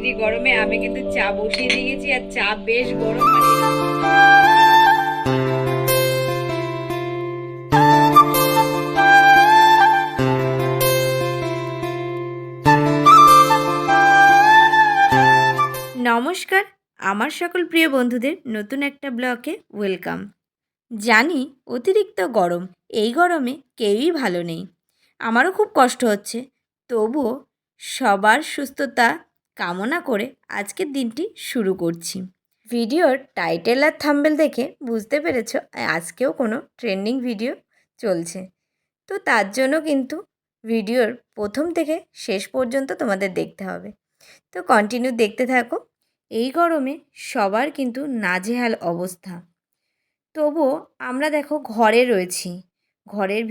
Degree গরমে আমি কিন্তু চা বসিয়ে দিয়ে গেছি, আর চা বেশ গরম। নমস্কার, আমার সকল প্রিয় বন্ধুদের নতুন একটা ব্লগে ওয়েলকাম। জানি অতিরিক্ত গরম, এই গরমে কেউই ভালো নেই, আমারও খুব কষ্ট হচ্ছে। তবুও সবার সুস্থতা কামনা করে আজকের দিনটি শুরু করছি। ভিডিওর টাইটেল আর থাম্বনেল দেখে বুঝতে পেরেছ আজকেও কোনো ট্রেন্ডিং ভিডিও চলছে। তো তার জন্য কিন্তু ভিডিওর প্রথম থেকে শেষ পর্যন্ত তোমাদের দেখতে হবে। তো কন্টিনিউ দেখতে থাকো। এই গরমে সবার কিন্তু নাজেহাল অবস্থা। তবুও আমরা দেখো ঘরে রয়েছি, ঘরের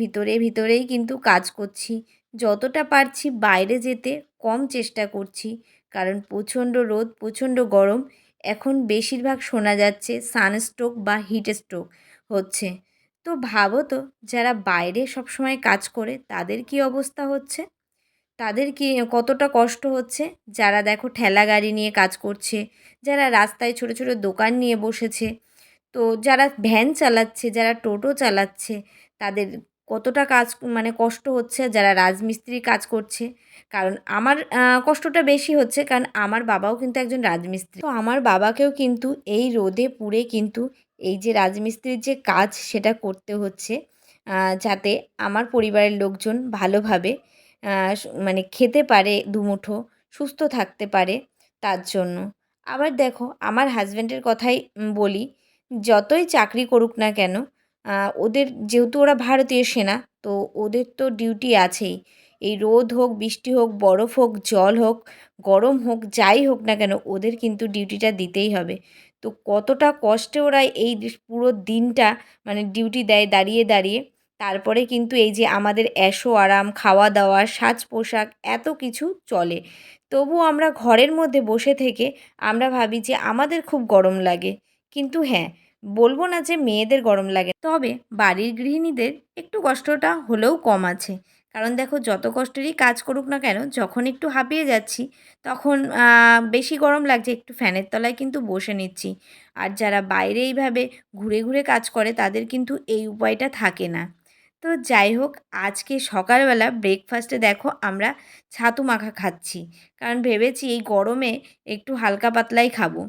ভিতরেই কিন্তু কাজ করছি, যতটা পারছি বাইরে যেতে কম চেষ্টা করছি। কারণ প্রচণ্ড রোদ, প্রচণ্ড গরম। এখন বেশিরভাগ শোনা যাচ্ছে সানস্ট্রোক বা হিট স্ট্রোক হচ্ছে। তো ভাবো তো, যারা বাইরে সবসময় কাজ করে তাদের কি অবস্থা হচ্ছে, তাদের কি কতটা কষ্ট হচ্ছে। যারা দেখো ঠেলা গাড়ি নিয়ে কাজ করছে, যারা রাস্তায় ছোট ছোট দোকান নিয়ে বসেছে, তো যারা ভ্যান চালাচ্ছে, যারা টোটো চালাচ্ছে, তাদের কতটা কাজ কষ্ট হচ্ছে। যারা রাজমিস্ত্রি কাজ করছে, কারণ আমার কষ্টটা বেশি হচ্ছে, কারণ আমার বাবাও কিন্তু একজন রাজমিস্ত্রি। তো আমার বাবাকেও কিন্তু এই রোদে পুড়ে কিন্তু এই যে রাজমিস্ত্রির যে কাজ সেটা করতে হচ্ছে, যাতে আমার পরিবারের লোকজন ভালোভাবে খেতে পারে, দুমুঠো সুস্থ থাকতে পারে, তার জন্য। আবার দেখো আমার হাজব্যান্ডের কথাই বলি, যতই চাকরি করুক না কেন, ওদের যেহেতু ওরা ভারতীয় সেনা, তো ওদের তো ডিউটি আছেই। এই রোদ হোক, বৃষ্টি হোক, বরফ হোক, জল হোক, গরম হোক, যাই হোক না কেন, ওদের কিন্তু ডিউটিটা দিতেই হবে। তো কতটা কষ্টে ওরা এই পুরো দিনটা ডিউটি দেয় দাঁড়িয়ে দাঁড়িয়ে। তারপরে কিন্তু এই যে আমাদের এশো আরাম, খাওয়া দাওয়া, সাজ পোশাক এত কিছু চলে। তবু আমরা ঘরের মধ্যে বসে থেকে আমরা ভাবি যে আমাদের খুব গরম লাগে। কিন্তু হ্যাঁ, বলবো না যে মেয়েদের গরম লাগে, তবে বাড়ির গৃহিণীদের একটু কষ্টটা হলেও কম আছে। কারণ দেখো যত কষ্টেরই কাজ করুক না কেন, যখন একটু হাঁপিয়ে যাচ্ছি তখন বেশি গরম লাগছে, একটু ফ্যানের তলায় কিন্তু বসে নিচ্ছি। আর যারা বাইরে এইভাবে ঘুরে ঘুরে কাজ করে তাদের কিন্তু এই উপায়টা থাকে না। তো যাই হোক, আজকে সকালবেলা ব্রেকফাস্টে দেখো আমরা ছাতু মাখা খাচ্ছি, কারণ ভেবেছি এই গরমে একটু হালকা পাতলাই খাবো।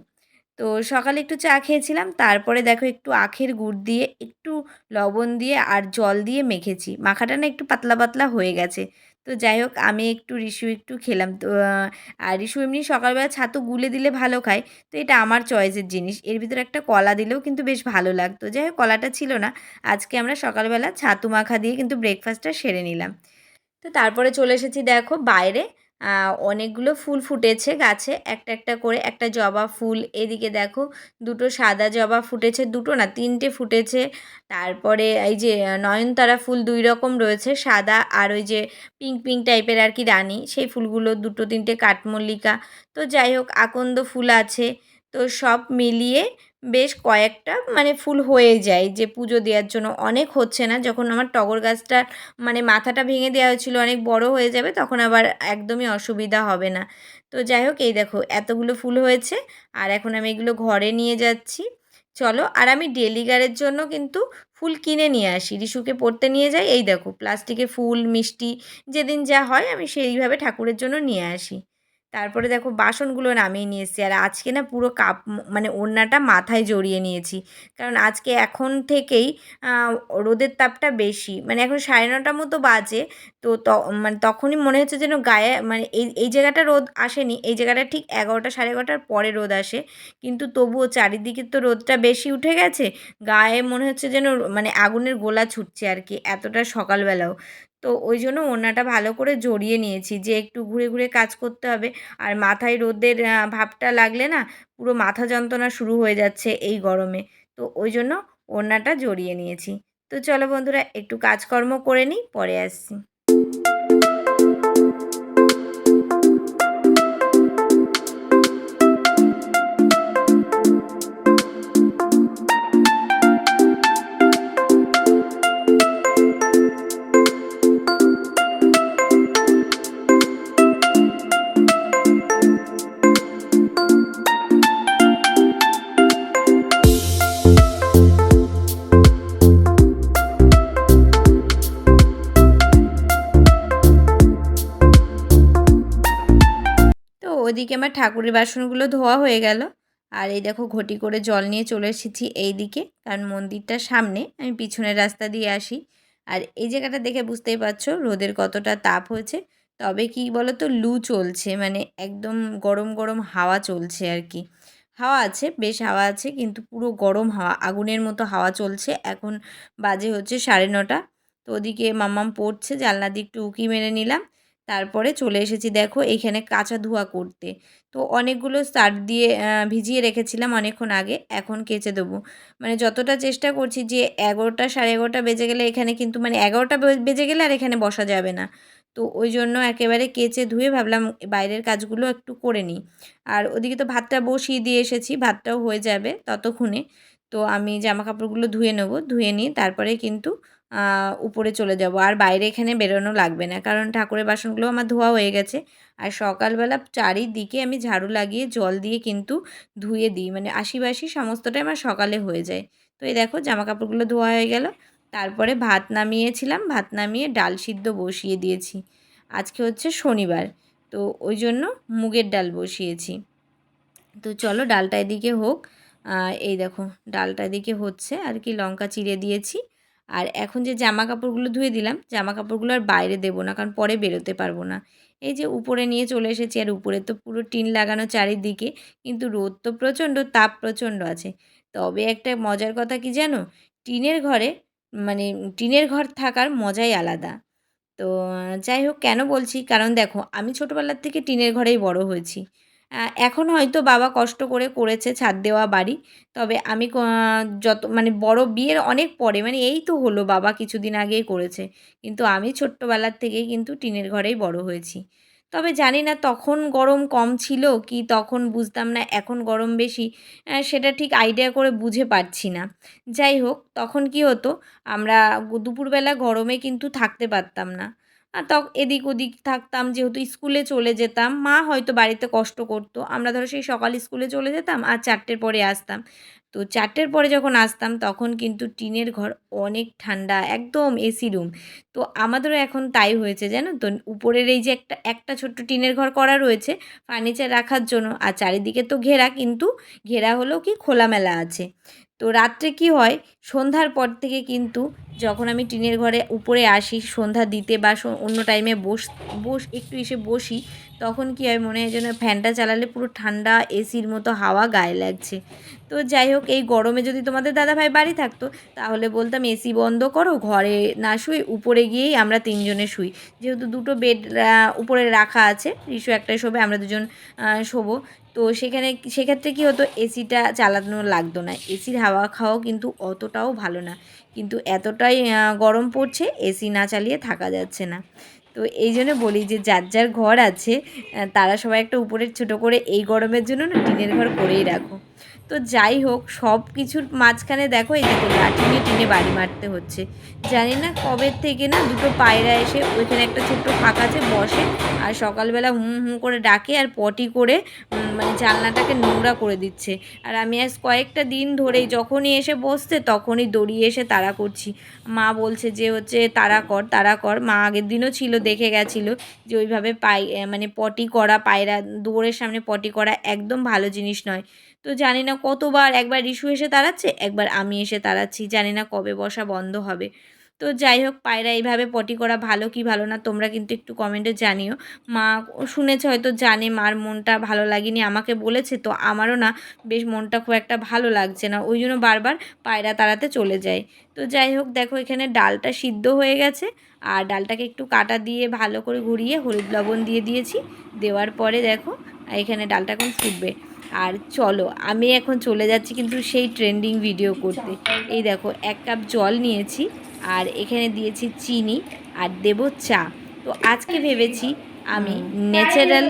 তো সকালে একটু চা খেয়েছিলাম, তারপরে দেখো একটু আখের গুড় দিয়ে, একটু লবণ দিয়ে আর জল দিয়ে মেখেছি। মাখাটা না একটু পাতলা পাতলা হয়ে গেছে। তো যাই হোক, আমি একটু, রিশু একটু খেলাম। তো আর রিশু এমনি সকালবেলা ছাতু গুলে দিলে ভালো খায়, তো এটা আমার চয়েসের জিনিস। এর ভিতরে একটা কলা দিলেও কিন্তু বেশ ভালো লাগতো। যাই হোক, কলাটা ছিল না। আজকে আমরা সকালবেলা ছাতু মাখা দিয়ে কিন্তু ব্রেকফাস্টটা সেরে নিলাম। তো তারপরে চলে এসেছি দেখো বাইরে। অনেকগুলো ফুল ফুটেছে গাছে, একটা একটা করে, একটা জবা ফুল, এদিকে দেখো দুটো সাদা জবা ফুটেছে, দুটো না তিনটে ফুটেছে। তারপরে এই যে নয়নতারা ফুল দুই রকম রয়েছে, সাদা আর ওই যে পিঙ্ক পিঙ্ক টাইপের আর কি রানী, সেই ফুলগুলো দুটো তিনটে কাঠমল্লিকা। তো যাই হোক, আকন্দ ফুল আছে। তো সব মিলিয়ে বেশ কয়েকটা ফুল হয়ে যায়, যে পুজো দেওয়ার জন্য অনেক হচ্ছে না। যখন আমার টগর গাছটা মাথাটা ভেঙে দেওয়া হয়েছিল, অনেক বড় হয়ে যাবে, তখন আবার একদমই অসুবিধা হবে না। তো যাই হোক, এই দেখো এতগুলো ফুল হয়েছে, আর এখন আমি এগুলো ঘরে নিয়ে যাচ্ছি। চলো, আর আমি ডেলিগারের জন্য কিন্তু ফুল কিনে নিয়ে আসি, রিশুকে পড়তে নিয়ে যাই। এই দেখো প্লাস্টিকে ফুল, মিষ্টি, যেদিন যা হয় আমি সেইভাবে ঠাকুরের জন্য নিয়ে আসি। তারপরে দেখো বাসনগুলো নামিয়ে নিয়ে এসেছি, আর আজকে না পুরো কাপ ওড়নাটা মাথায় জড়িয়ে নিয়েছি, কারণ আজকে এখন থেকেই রোদের তাপটা বেশি। এখন 9:30 মতো বাজে। তো তখনই মনে হচ্ছে যেন গায়ে এই এই জায়গাটা রোদ আসেনি, এই জায়গাটা ঠিক 11টা 11:30 পরে রোদ আসে। কিন্তু তবুও চারিদিকে তো রোদটা বেশি উঠে গেছে, গায়ে মনে হচ্ছে যেন আগুনের গোলা ছুটছে আর কি, এতটা সকালবেলাও। তো ওই জন্য ওড়নাটা ভালো করে জড়িয়ে নিয়েছি, যে একটু ঘুরে ঘুরে কাজ করতে হবে। আর মাথায় রোদের ভাবটা লাগলে না পুরো মাথা যন্ত্রণা শুরু হয়ে যাচ্ছে এই গরমে। তো ওই জন্য ওড়নাটা জড়িয়ে নিয়েছি। তো চলো বন্ধুরা, একটু কাজকর্ম করে নিই, পরে আসছি। ওদিকে আমার ঠাকুরের বাসনগুলো ধোয়া হয়ে গেল। আর এই দেখো ঘটি করে জল নিয়ে চলে এসেছি এই দিকে, কারণ মন্দিরটার সামনে, আমি পিছনের রাস্তা দিয়ে আসি। আর এই জায়গাটা দেখে বুঝতেই পারছো রোদের কতটা তাপ হয়েছে। তবে কি বলো তো, লু চলছে, মানে একদম গরম গরম হাওয়া চলছে আর কি। হাওয়া আছে, বেশ হাওয়া আছে, কিন্তু পুরো গরম হাওয়া, আগুনের মতো হাওয়া চলছে। এখন বাজে হচ্ছে 9:30। তো ওদিকে মাম্মাম পড়ছে, জানলা দিয়ে একটু উঁকি মেরে নিলাম। তারপরে চলে এসেছি দেখো এইখানে কাচা ধোয়া করতে। তো অনেকগুলো সার্ফ দিয়ে ভিজিয়ে রেখেছিলাম অনেকক্ষণ আগে, এখন কেচে দেবো। মানে যতটা চেষ্টা করছি যে 11টা 11:30 বেজে গেলে এখানে কিন্তু, মানে 11টা বেজে গেলে আর এখানে বসা যাবে না। তো ওই জন্য একেবারে কেচে ধুয়ে ভাবলাম বাইরের কাজগুলো একটু করে নিই। আর ওদিকে তো ভাতটা বসিয়ে দিয়ে এসেছি, ভাতটাও হয়ে যাবে ততক্ষণে। তো আমি জামা কাপড়গুলো ধুয়ে নেবো, ধুয়ে নিয়ে তারপরে কিন্তু উপরে চলে যাব। আর বাইরে এখানে বেরোনো লাগবে না, কারণ ঠাকুরের বাসনগুলো আমার ধোয়া হয়ে গেছে। আর সকালবেলা চারিদিকে আমি ঝাড়ু লাগিয়ে জল দিয়ে কিন্তু ধুয়ে দিই, মানে আশিবাসি সমস্তটাই আমার সকালে হয়ে যায়। তো এই দেখো জামা কাপড়গুলো ধোয়া হয়ে গেল। তারপরে ভাত নামিয়েছিলাম, ভাত নামিয়ে ডাল সিদ্ধ বসিয়ে দিয়েছি। আজকে হচ্ছে শনিবার, তো ওই জন্য মুগের ডাল বসিয়েছি। তো চলো ডালটা এদিকে হোক। এই দেখো ডালটা এদিকে হচ্ছে আর কি, লঙ্কা চিড়ে দিয়েছি। আর এখন যে জামা কাপড়গুলো ধুয়ে দিলাম, জামা কাপড়গুলো আর বাইরে দেবো না, কারণ পরে বেরোতে পারবো না। এই যে উপরে নিয়ে চলে এসেছি, আর উপরে তো পুরো টিন লাগানো চারিদিকে, কিন্তু রোদ তো প্রচণ্ড, তাপ প্রচণ্ড আছে। তবে একটা মজার কথা কি জানো, টিনের ঘরে, মানে টিনের ঘর থাকার মজাই আলাদা। তো যাই হোক, কেন বলছি, কারণ দেখো আমি ছোটোবেলার থেকে টিনের ঘরেই বড় হয়েছি। এখন হয়তো বাবা কষ্ট করে করেছে ছাদ দেওয়া বাড়ি, তবে আমি যত মানে বড় বিয়ের অনেক পরে, মানে এই তো হলো বাবা কিছুদিন আগেই করেছে, কিন্তু আমি ছোট্টবেলার থেকেই কিন্তু টিনের ঘরেই বড় হয়েছি। তবে জানি না তখন গরম কম ছিল কি, তখন বুঝতাম না, এখন গরম বেশি, সেটা ঠিক আইডিয়া করে বুঝে পারছি না। যাই হোক, তখন কি হতো, আমরা দুপুরবেলা গরমে কিন্তু থাকতে পারতাম না। এদিক ওদিক থাকতাম, যেহেতু স্কুলে চলে যেতাম, মা হয়তো বাড়িতে কষ্ট করতো, আমরা ধরো সেই সকাল স্কুলে চলে যেতাম আর 4টের পরে আসতাম। তো 4টের পরে যখন আসতাম তখন কিন্তু টিনের ঘর, অনেক ঠান্ডা, একদম এসি রুম। তো আমাদেরও এখন তাই হয়েছে জানো তো, উপরের এই যে একটা একটা ছোট্ট টিনের ঘর করা রয়েছে ফার্নিচার রাখার জন্য, আর চারিদিকে তো ঘেরা, কিন্তু ঘেরা হলেও কি খোলামেলা আছে। তো রাত্রে কি হয়, সন্ধ্যার পর থেকে কিন্তু যখন আমি টিনের ঘরে উপরে আসি সন্ধ্যা দিতে, বা অন্য টাইমে একটু এসে বসি, তখন কি হয়, মনে হয় যেন ফ্যানটা চালালে পুরো ঠান্ডা এসির মতো হাওয়া গায়ে লাগছে। তো যাই হোক, এই গরমে যদি তোমাদের দাদাভাই বাড়ি থাকতো, তাহলে বলতাম এসি বন্ধ করো, ঘরে না শুয়ে উপরে গিয়েই আমরা 3জনে শুই। যেহেতু দুটো বেড উপরে রাখা আছে, রিশু একটাই শোবে, আমরা দুজন শোবো। তো সেক্ষেত্রে কী হতো, এসিটা চালানো লাগতো না। এসির হাওয়া খাওয়াও কিন্তু অতটাও ভালো না, কিন্তু এতটাই গরম পড়ছে, এসি না চালিয়ে থাকা যাচ্ছে না। তো এই জন্য বলি যে যার যার ঘর আছে, তারা সবাই একটা উপরের ছোটো করে এই গরমের জন্য না টিনের ঘর করেই রাখো। তো যাই হোক, সব কিছুর মাঝখানে দেখো এই দেখো লাঠি নিয়ে টিনে বাড়ি মারতে হচ্ছে। জানি না কবে থেকে না দুটো পায়রা এসে ওইখানে একটা ছোট্ট ফাঁকা আছে বসে, আর সকালবেলা হুম হুম করে ডাকে আর পটি করে মানে জানলাটাকে নোংরা করে দিচ্ছে। আর আমি আজ কয়েকটা দিন ধরেই যখনই এসে বসছে তখনই দৌড়িয়ে এসে তাড়া করছি। মা বলছে যে হচ্ছে তাড়া কর, তাড়া কর। মা আগের দিনও ছিল, দেখে গেছিলো যে ওইভাবে মানে পটি করা, পায়রা দুয়ারের সামনে পটি করা একদম ভালো জিনিস নয়। তো জানি না কতবার, একবার রিশু এসে তাড়াচ্ছে, একবার আমি এসে তাড়াচ্ছি, জানি না কবে বসা বন্ধ হবে। তো যাই হোক, পায়রা এইভাবে পটি করা ভালো কি ভালো না তোমরা কিন্তু একটু কমেন্টে জানিও। মা শুনেছে, হয়তো জানে মার মনটা ভালো লাগেনি, আমাকে বলেছে, তো আমারও না বেশ মনটা খুব একটা ভালো লাগছে না, ওই জন্য বারবার পায়রা তাড়াতে চলে যায়। তো যাই হোক, দেখো এখানে ডালটা সিদ্ধ হয়ে গেছে, আর ডালটাকে একটু কাটা দিয়ে ভালো করে ঘুরিয়ে হলুদ লবণ দিয়ে দিয়েছি। দেওয়ার পরে দেখো এখানে ডালটা এখন ফুটবে। আর চলো আমি এখন চলে যাচ্ছি কিন্তু সেই ট্রেন্ডিং ভিডিও করতে। এই দেখো 1 কাপ জল নিয়েছি, আর এখানে দিয়েছি চিনি, আর দেব চা। তো আজকে ভেবেছি আমি ন্যাচারাল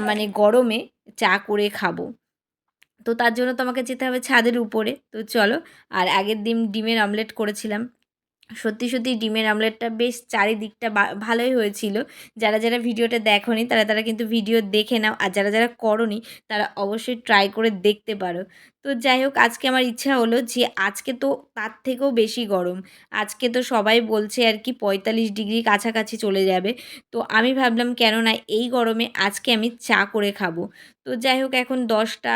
মানে গরমে চা করে খাবো। তো তার জন্য তো আমাকে যেতে হবে ছাদের উপরে। তো চলো, আর আগের দিন ডিমের অমলেট করেছিলাম। সত্যি সত্যি ডিমের আমলেটটা বেশ চারিদিকটা ভালোই হয়েছিল। যারা যারা ভিডিওটা দেখোনি তারা তারা কিন্তু ভিডিও দেখে নাও, আর যারা যারা করোনি তারা অবশ্যই ট্রাই করে দেখতে পারো। তো যাই হোক আজকে আমার ইচ্ছা হলো যে আজকে তো তার থেকেও বেশি গরম। আজকে তো সবাই বলছে আর কি ৪৫ ডিগ্রি কাছাকাছি চলে যাবে। তো আমি ভাবলাম কেন না এই গরমে আজকে আমি চা করে খাবো। তো যাই হোক এখন ১০টা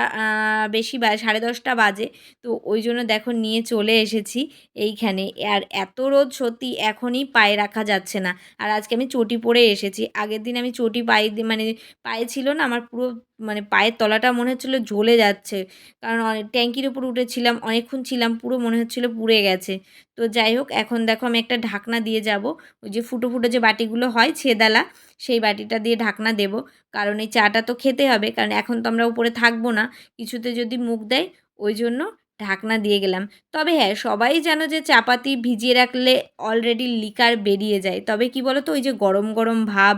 বেশি ১০:৩০ বাজে। তো ওই জন্য দেখো নিয়ে চলে এসেছি এইখানে। আর এত রোদ সত্যি এখনই পায়ে রাখা যাচ্ছে না। আর আজকে আমি চটি পরে এসেছি। আগের দিন আমি চটি পায়ে মানে পায়ে ছিল না, আমার পুরো মানে পায়ের তলাটা মনে হচ্ছিল জ্বলে যাচ্ছে। কারণ ট্যাঙ্কির উপর উঠেছিলাম, অনেকক্ষণ ছিলাম, পুরো মনে হচ্ছিল পুড়ে গেছে। তো যাই হোক এখন দেখো আমি একটা ঢাকনা দিয়ে যাব। ওই যে ফুটো, ফুটো যে বাটিগুলো হয় ছেদালা, সেই বাটিটা দিয়ে ঢাকনা দেব। কারণ এই চাটা তো খেতে হবে। কারণ এখন তো আমরা উপরে থাকবো না। কিছুতে যদি মুখ দেয়, ওই জন্য ঢাকনা দিয়ে গেলাম। তবে হ্যাঁ, সবাই জানো যে চাপাতি ভিজিয়ে রাখলে অলরেডি লিকার বেরিয়ে যায়। তবে কি বলো তো, ওই যে গরম, গরম ভাব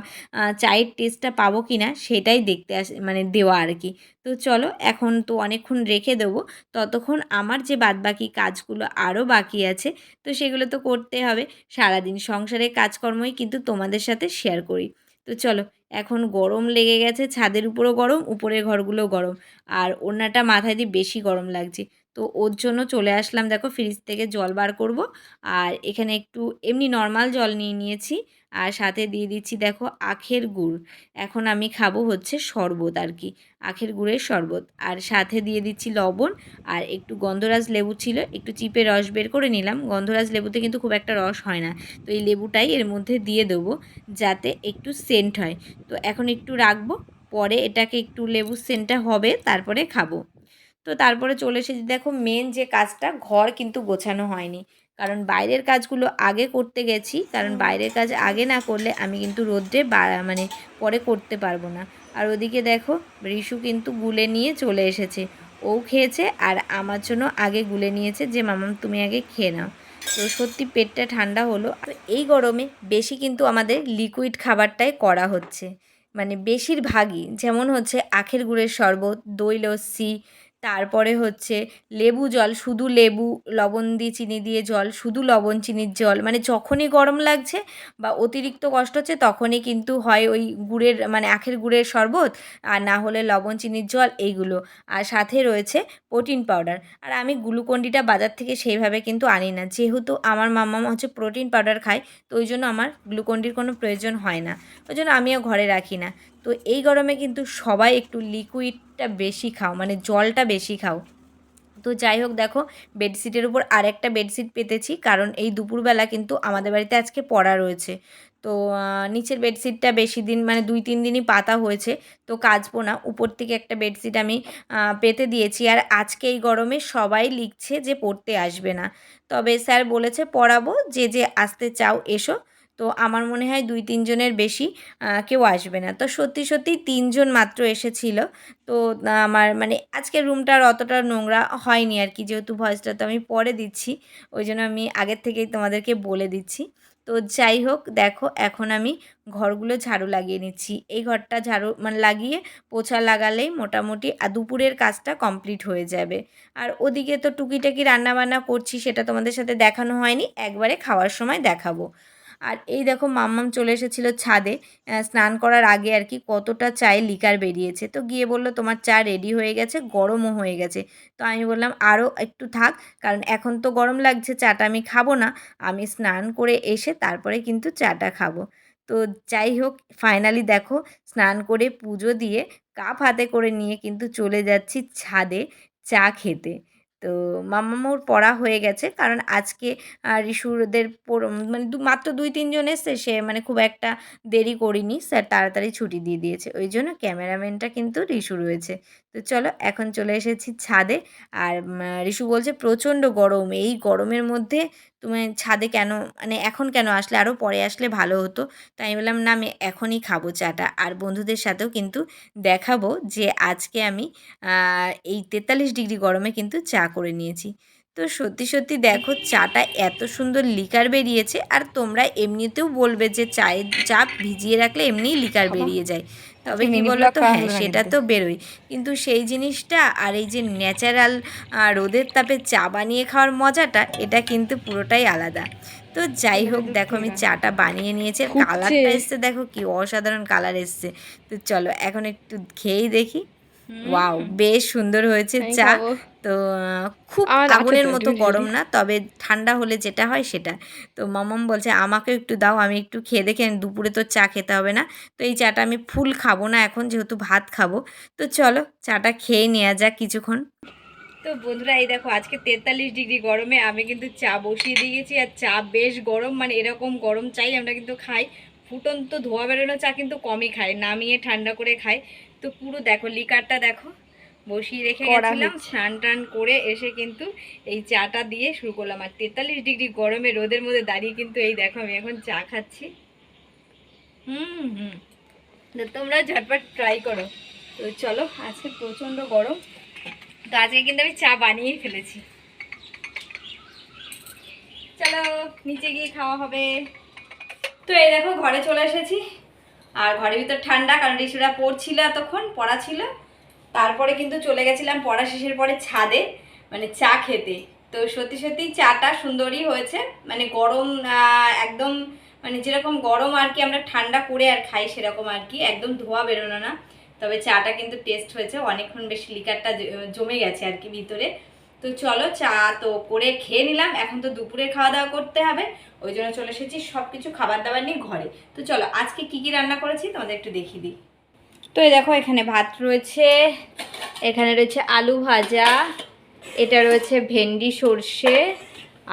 চায়ের টেস্টটা পাবো কি না সেটাই দেখতে মানে দেওয়া আর কি। তো চলো এখন তো অনেকক্ষণ রেখে দেবো। ততক্ষণ আমার যে বাদবাকি কাজগুলো আরও বাকি আছে, তো সেগুলো তো করতে হবে। সারাদিন সংসারের কাজকর্মই কিন্তু তোমাদের সাথে শেয়ার করি। তো চলো, এখন গরম লেগে গেছে, ছাদের উপরও গরম, উপরের ঘরগুলোও গরম। আর ওড়নাটা মাথায় দিয়ে বেশি গরম লাগছে। তো ওর জন্য চলে আসলাম, দেখো ফ্রিজ থেকে জল বার করব। আর এখানে একটু এমনি নর্মাল জল নিয়ে নিয়েছি। আর সাথে দিয়ে দিচ্ছি দেখো আখের গুড়। এখন আমি খাবো হচ্ছে শরবত আর কি, আখের গুড়ের শরবত। আর সাথে দিয়ে দিচ্ছি লবণ। আর একটু গন্ধরাজ লেবু ছিল, একটু চিপে রস বের করে নিলাম। গন্ধরাজ লেবুতে কিন্তু খুব একটা রস হয় না। তো এই লেবুটাই এর মধ্যে দিয়ে দেবো, যাতে একটু সেন্ট হয়। তো এখন একটু রাখবো, পরে এটাকে একটু লেবুর সেন্টটা হবে তারপরে খাবো। তো তারপরে চলে এসেছি, দেখো মেন যে কাজটা, ঘর কিন্তু গোছানো হয়নি। কারণ বাইরের কাজগুলো আগে করতে গেছি, কারণ বাইরের কাজ আগে না করলে আমি কিন্তু রোদ্রে মানে পরে করতে পারবো না। আর ওদিকে দেখো রিশু কিন্তু গুলে নিয়ে চলে এসেছে। ও খেয়েছে আর আমার জন্য আগে গুলে নিয়েছে যে মামাম তুমি আগে খেয়ে নাও। তো সত্যি পেটটা ঠান্ডা হলো। আর এই গরমে বেশি কিন্তু আমাদের লিকুইড খাবারটাই করা হচ্ছে, মানে বেশিরভাগই। যেমন হচ্ছে আখের গুড়ের শরবত, দই লস্যি, তারপরে হচ্ছে লেবু জল, শুধু লেবু, লবণ দিয়ে চিনি দিয়ে জল, শুধু লবণ চিনির জল। মানে যখনই গরম লাগছে বা অতিরিক্ত কষ্ট হচ্ছে তখনই কিন্তু হয় ওই গুড়ের মানে আখের গুড়ের শরবত, আর না হলে লবণ চিনির জল, এইগুলো। আর সাথে রয়েছে প্রোটিন পাউডার। আর আমি গ্লুকন্ডিটা বাজার থেকে সেইভাবে কিন্তু আনি না, যেহেতু আমার মাম্মা হচ্ছে প্রোটিন পাউডার খায়। তো ওই জন্য আমার গ্লুকন্ডির কোনো প্রয়োজন হয় না, ওই জন্য আমিও ঘরে রাখি না। তো এই গরমে কিন্তু সবাই একটু লিকুইডটা বেশি খাও, মানে জলটা বেশি খাও। তো যাই হোক দেখো বেডশিটের উপর আরেকটা বেডশিট পেতেছি, কারণ এই দুপুরবেলা কিন্তু আমাদের বাড়িতে আজকে পড়া রয়েছে। তো নিচের বেডশিটটা বেশি দিন মানে ২-৩ দিনই পাতা হয়েছে, তো কাচবো না। উপর থেকে একটা বেডশিট আমি পেতে দিয়েছি। আর আজকে এই গরমে সবাই লিখছে যে পড়তে আসবে না, তবে স্যার বলেছে পড়াবো, যে যে আসতে চাও এসো। তো আমার মনে হয় ২-৩ জনের বেশি কেউ আসবে না। তো সত্যি সত্যি ৩ জন মাত্র এসেছিল। তো আমার মানে আজকের রুমটা আর অতটা নোংরা হয়নি আর কি, যেহেতু ভয়েসটা তো আমি পরে দিচ্ছি, ওই জন্য আমি আগের থেকেই তোমাদেরকে বলে দিচ্ছি। তো যাই হোক দেখো এখন আমি ঘরগুলো ঝাড়ু লাগিয়ে নিচ্ছি। এই ঘরটা ঝাড়ু মানে লাগিয়ে পোছা লাগালেই মোটামুটি দুপুরের কাজটা কমপ্লিট হয়ে যাবে। আর ওদিকে তো টুকিটাকি রান্নাবান্না করছি, সেটা তোমাদের সাথে দেখানো হয়নি, একবারে খাওয়ার সময় দেখাবো। আর এই দেখো মাম্মাম চলে এসেছিল ছাদে স্নান করার আগে আর কি, কতটা চায়ে লিকার বেরিয়েছে। তো গিয়ে বলল তোমার চা রেডি হয়ে গেছে, গরমও হয়ে গেছে। তো আমি বললাম আরও একটু থাক, কারণ এখন তো গরম লাগছে, চাটা আমি খাবো না, আমি স্নান করে এসে তারপরে কিন্তু চাটা খাবো। তো যাই হোক ফাইনালি দেখো স্নান করে পুজো দিয়ে কাপ হাতে করে নিয়ে কিন্তু চলে যাচ্ছি ছাদে চা খেতে। তো মাম্মামুর পড়া হয়ে গেছে, কারণ আজকে রিশুদের মানে মাত্র ২-৩ জন এসছে, সে মানে খুব একটা দেরি করিনি, স্যার তাড়াতাড়ি ছুটি দিয়ে দিয়েছে, ওই জন্য ক্যামেরাম্যানটা কিন্তু রিশু রয়েছে। তো চলো এখন চলে এসেছি ছাদে। আর রিশু বলছে প্রচণ্ড গরম, এই গরমের মধ্যে তুমি ছাদে কেন, মানে এখন কেন আসলে, আরও পরে আসলে ভালো হতো। তাই আমি বললাম না আমি এখনই খাবো চাটা, আর বন্ধুদের সাথেও কিন্তু দেখাবো যে আজকে আমি এই ৪৩ ডিগ্রি গরমে কিন্তু চা করে নিয়েছি। তো সত্যি সত্যি দেখো চাটা এত সুন্দর লিকার বেরিয়েছে। আর তোমরা এমনিতেও বলবে যে চায়ের চা ভিজিয়ে রাখলে এমনিই লিকার বেরিয়ে যায়, তবে কি বলো তো, হ্যাঁ সেটা তো বেরোয়, কিন্তু সেই জিনিসটা আর এই যে ন্যাচারাল রোদের তাপে চা বানিয়ে খাওয়ার মজাটা, এটা কিন্তু পুরোটাই আলাদা। তো যাই হোক দেখো আমি চাটা বানিয়ে নিয়েছি, আর কালারটা এসছে দেখো কি অসাধারণ কালার এসছে। তো চলো এখন একটু খেয়েই দেখি। ওয়াও, বেশ সুন্দর হয়েছে আমি চা। খাবো। তো খুব আমার আছে আগুনের তো মতো ডিউটি গরম ডিউটি। না, তবে ঠান্ডা হলে যেটা হয় সেটা। তো মামাম বলছে আমাকেও একটু দাও, আমি একটু খেয়ে দেখি, দুপুরে তো চা খেতে হবে না। তো এই চাটা আমি ফুল খাবো না এখন, যেহেতু ভাত খাবো। তো চলো চাটা খেয়ে নেওয়া যাক কিছুক্ষণ। তো বন্ধুরা এই দেখো, আজকে 43 ডিগ্রি গরমে আমি কিন্তু চা বসিয়ে দিয়ে গেছি। আর চা বেশ গরম, মানে এরকম গরম চাই আমরা কিন্তু খাই। ফুটন্ত ধোয়া বেরোনো চা কিন্তু কমই খাই, নামিয়ে ঠান্ডা করে খাই। তো পুরো দেখো লিকারটা দেখো বসিয়ে রেখে করা গেছিলাম, হচ্ছে। স্নান টান করে এসে কিন্তু এই চাটা দিয়ে শুরু করলাম। আর 43 ডিগ্রি গরমে রোদের মধ্যে দাঁড়িয়ে কিন্তু এই দেখো আমি এখন চা খাচ্ছি। হুম হুম। তো তোমরা ঝটপট ট্রাই করো। তো চলো, আজকে প্রচণ্ড গরম, তো আজকে কিন্তু আমি চা বানিয়েই ফেলেছি। চলো নিচে গিয়ে খাওয়া হবে। তো এই দেখো ঘরে চলে এসেছি। আর ঘরের ভিতর ঠান্ডা, কারণ ঋষিরা পড়ছিল, এতক্ষণ পড়া ছিল। তারপরে কিন্তু চলে গেছিলাম পড়া শেষের পরে ছাদে, মানে চা খেতে। তো সত্যি সত্যি চাটা সুন্দরই হয়েছে, মানে গরম একদম, মানে যেরকম গরম আর কি আমরা ঠান্ডা করে আর খাই সেরকম আর কি, একদম ধোয়া বেরোনো না। তবে চাটা কিন্তু টেস্ট হয়েছে, অনেকক্ষণ বেশি লিকারটা জমে গেছে আর কি ভিতরে। তো চলো চা তো করে খেয়ে নিলাম, এখন তো দুপুরে খাওয়া দাওয়া করতে হবে। ওই জন্য চলে এসেছি সব কিছু খাবার দাবার নিয়ে ঘরে। তো চলো আজকে কি কি রান্না করেছি তোমাদের একটু দেখিয়ে দিই। তো এই দেখো এখানে ভাত রয়েছে, এখানে রয়েছে আলু ভাজা, এটা রয়েছে ভেন্ডি সর্ষে,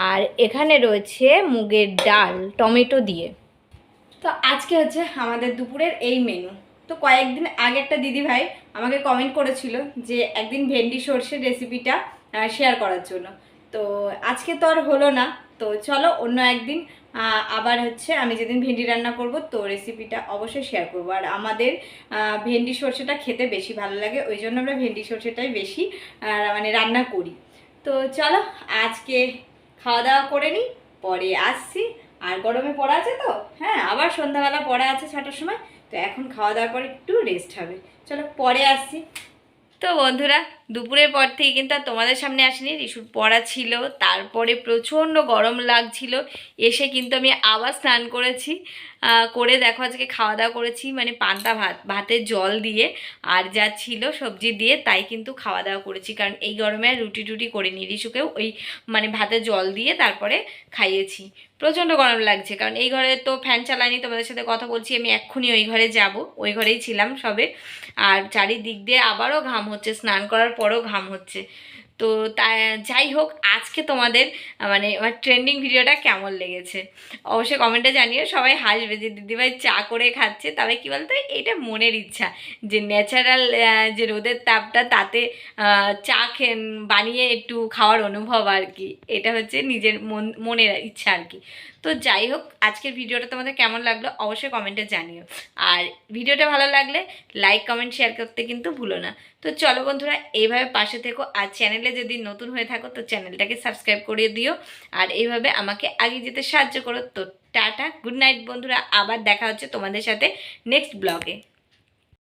আর এখানে রয়েছে মুগের ডাল টমেটো দিয়ে। তো আজকে হচ্ছে আমাদের দুপুরের এই মেনু। তো কয়েকদিন আগে একটা দিদিভাই আমাকে কমেন্ট করেছিল যে একদিন ভেন্ডি সর্ষের রেসিপিটা শেয়ার করার জন্য। তো আজকে তো আর হলো না। তো চলো অন্য একদিন আবার হচ্ছে আমি যেদিন ভেন্ডি রান্না করব তো রেসিপিটা অবশ্যই শেয়ার করব। আর আমাদের ভেন্ডি সর্ষেটা খেতে বেশি ভালো লাগে, ওই জন্য আমরা ভেন্ডি সর্ষেটাই বেশি মানে রান্না করি। তো চলো আজকে খাওয়া দাওয়া করে নিই, পরে আসছি। আর গরমে পড়া আছে তো, হ্যাঁ আবার সন্ধ্যাবেলা পড়া আছে 6টার সময়। তো এখন খাওয়া দাওয়ার পরে একটু রেস্ট হবে, চলো পরে আসছি। তো বন্ধুরা দুপুরের পর থেকে কিন্তু আর তোমাদের সামনে আসিনি, রিশুর পড়া ছিল, তারপরে প্রচণ্ড গরম লাগছিল, এসে কিন্তু আমি আবার স্নান করেছি। করে দেখো আজকে খাওয়া দাওয়া করেছি, মানে পান্তা ভাত, ভাতের জল দিয়ে আর যা ছিল সবজি দিয়ে তাই কিন্তু খাওয়া দাওয়া করেছি। কারণ এই গরমে আর রুটি টুটি করিনি, রিশুকেও ওই মানে ভাতের জল দিয়ে তারপরে খাইয়েছি। প্রচণ্ড গরম লাগছে, কারণ এই ঘরে তো ফ্যান চালাইনি, তোমাদের সাথে কথা বলছি আমি এক্ষুনি ওই ঘরে যাব, ওই ঘরেই ছিলাম সবে। আর চারিদিক দিয়ে আবারও ঘাম হচ্ছে, স্নান করার পরও ঘাম হচ্ছে। তো তাই যাই হোক, আজকে তোমাদের মানে আমার ট্রেন্ডিং ভিডিওটা কেমন লেগেছে অবশ্যই কমেন্টে জানিও। সবাই হাসবে যে দিদিভাই চা করে খাচ্ছে, তবে কী বলতো এটা মনের ইচ্ছা, যে ন্যাচারাল যে রোদের তাপটা তাতে চা বানিয়ে একটু খাওয়ার অনুভব আর কি, এটা হচ্ছে নিজের মনের ইচ্ছা আর কি। তো যাই হোক, আজকের ভিডিওটা তোমাদের কেমন লাগলো অবশ্যই কমেন্টে জানিও। আর ভিডিওটা ভালো লাগলে লাইক কমেন্ট শেয়ার করতে কিন্তু ভুলো না। তো চলো বন্ধুরা এইভাবে পাশে থেকো, আর চ্যানেলে যদি নতুন হয়ে থাকো তো চ্যানেলটাকে সাবস্ক্রাইব করে দিও, আর এইভাবে আমাকে আগে যেতে সাহায্য করো। তো টাটা, গুড নাইট বন্ধুরা, আবার দেখা হচ্ছে তোমাদের সাথে নেক্সট ব্লগে।